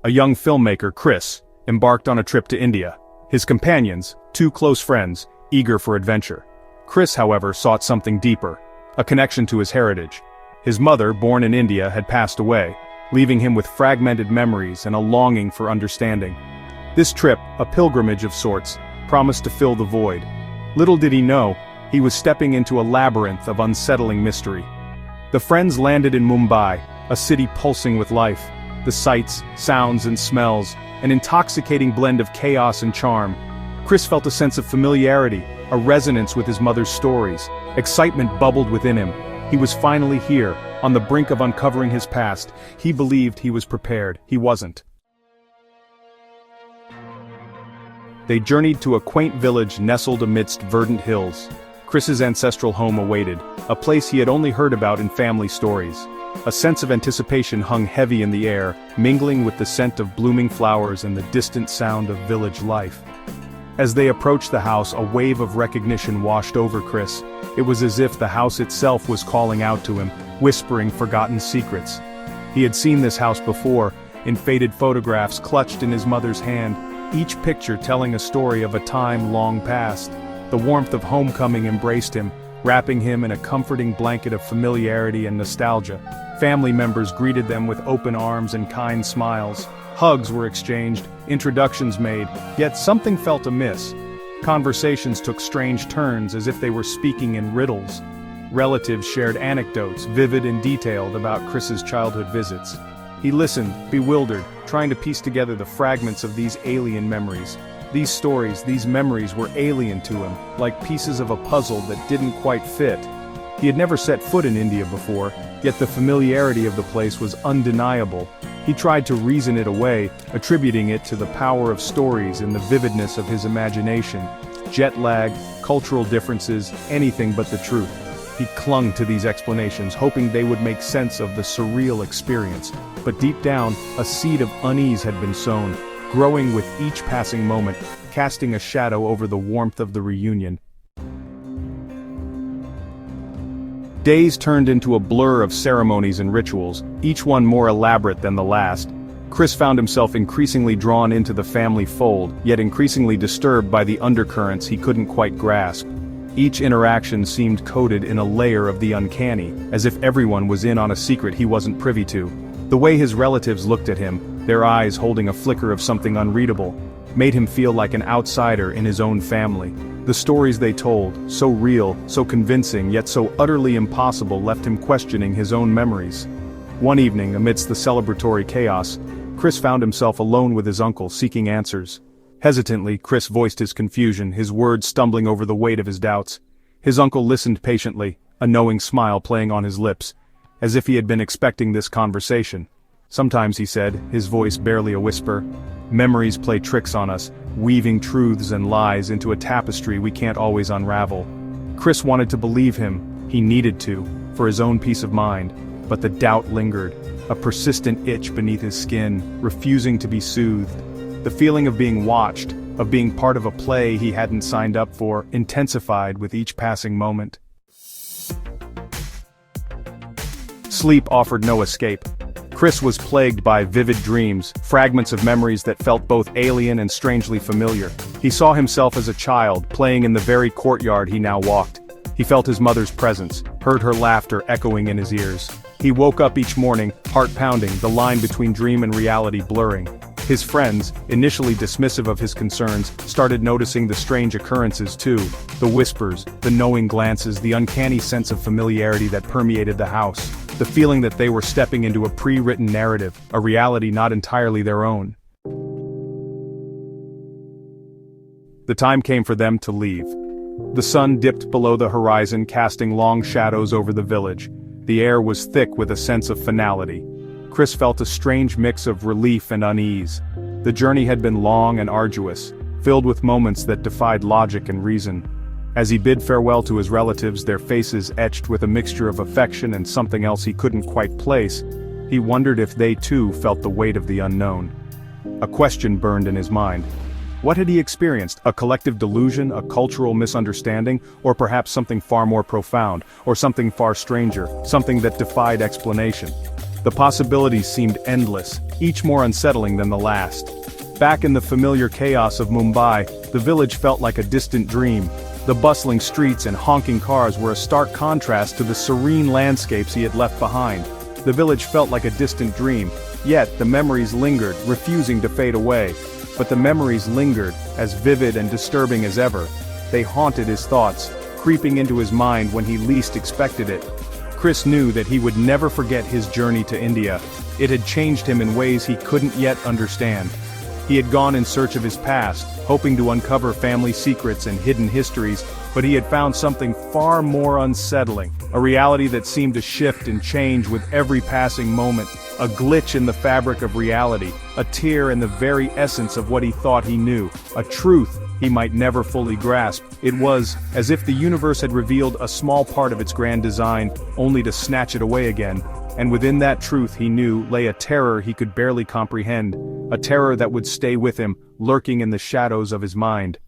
A young filmmaker, Chris, embarked on a trip to India. His companions, two close friends, eager for adventure. Chris, however, sought something deeper, a connection to his heritage. His mother, born in India, had passed away, leaving him with fragmented memories and a longing for understanding. This trip, a pilgrimage of sorts, promised to fill the void. Little did he know, he was stepping into a labyrinth of unsettling mystery. The friends landed in Mumbai, a city pulsing with life. The sights, sounds and smells, an intoxicating blend of chaos and charm. Chris felt a sense of familiarity, a resonance with his mother's stories. Excitement bubbled within him. He was finally here, on the brink of uncovering his past. He believed he was prepared. He wasn't. They journeyed to a quaint village nestled amidst verdant hills. Chris's ancestral home awaited, a place he had only heard about in family stories. A sense of anticipation hung heavy in the air, mingling with the scent of blooming flowers and the distant sound of village life. As they approached the house, a wave of recognition washed over Chris. It was as if the house itself was calling out to him, whispering forgotten secrets. He had seen this house before, in faded photographs clutched in his mother's hand, each picture telling a story of a time long past. The warmth of homecoming embraced him, wrapping him in a comforting blanket of familiarity and nostalgia. Family members greeted them with open arms and kind smiles. Hugs were exchanged, introductions made, yet something felt amiss. Conversations took strange turns as if they were speaking in riddles. Relatives shared anecdotes, vivid and detailed, about Chris's childhood visits. He listened, bewildered, trying to piece together the fragments of these alien memories. These stories, these memories were alien to him, like pieces of a puzzle that didn't quite fit. He had never set foot in India before, yet the familiarity of the place was undeniable. He tried to reason it away, attributing it to the power of stories and the vividness of his imagination. Jet lag, cultural differences, anything but the truth. He clung to these explanations, hoping they would make sense of the surreal experience. But deep down, a seed of unease had been sown, growing with each passing moment, casting a shadow over the warmth of the reunion. Days turned into a blur of ceremonies and rituals, each one more elaborate than the last. Chris found himself increasingly drawn into the family fold, yet increasingly disturbed by the undercurrents he couldn't quite grasp. Each interaction seemed coated in a layer of the uncanny, as if everyone was in on a secret he wasn't privy to. The way his relatives looked at him, their eyes holding a flicker of something unreadable, made him feel like an outsider in his own family. The stories they told, so real, so convincing, yet so utterly impossible, left him questioning his own memories. One evening, amidst the celebratory chaos, Chris found himself alone with his uncle, seeking answers. Hesitantly, Chris voiced his confusion, his words stumbling over the weight of his doubts. His uncle listened patiently, a knowing smile playing on his lips, as if he had been expecting this conversation. Sometimes, he said, his voice barely a whisper, memories play tricks on us, weaving truths and lies into a tapestry we can't always unravel. Chris wanted to believe him, he needed to, for his own peace of mind, but the doubt lingered, a persistent itch beneath his skin, refusing to be soothed. The feeling of being watched, of being part of a play he hadn't signed up for, intensified with each passing moment. Sleep offered no escape. Chris was plagued by vivid dreams, fragments of memories that felt both alien and strangely familiar. He saw himself as a child, playing in the very courtyard he now walked. He felt his mother's presence, heard her laughter echoing in his ears. He woke up each morning, heart pounding, the line between dream and reality blurring. His friends, initially dismissive of his concerns, started noticing the strange occurrences too. The whispers, the knowing glances, the uncanny sense of familiarity that permeated the house. The feeling that they were stepping into a pre-written narrative, a reality not entirely their own. The time came for them to leave. The sun dipped below the horizon, casting long shadows over the village. The air was thick with a sense of finality. Chris felt a strange mix of relief and unease. The journey had been long and arduous, filled with moments that defied logic and reason. As he bid farewell to his relatives, their faces etched with a mixture of affection and something else he couldn't quite place, he wondered if they too felt the weight of the unknown. A question burned in his mind. What had he experienced? A collective delusion, a cultural misunderstanding, or perhaps something far more profound, or something far stranger, something that defied explanation? The possibilities seemed endless, each more unsettling than the last. Back in the familiar chaos of Mumbai, the village felt like a distant dream. The bustling streets and honking cars were a stark contrast to the serene landscapes he had left behind. The village felt like a distant dream, yet the memories lingered, refusing to fade away. But the memories lingered, as vivid and disturbing as ever. They haunted his thoughts, creeping into his mind when he least expected it. Chris knew that he would never forget his journey to India. It had changed him in ways he couldn't yet understand. He had gone in search of his past, hoping to uncover family secrets and hidden histories, but he had found something far more unsettling, a reality that seemed to shift and change with every passing moment, a glitch in the fabric of reality, a tear in the very essence of what he thought he knew, a truth he might never fully grasp. It was as if the universe had revealed a small part of its grand design, only to snatch it away again. And within that truth, he knew, lay a terror he could barely comprehend, a terror that would stay with him, lurking in the shadows of his mind.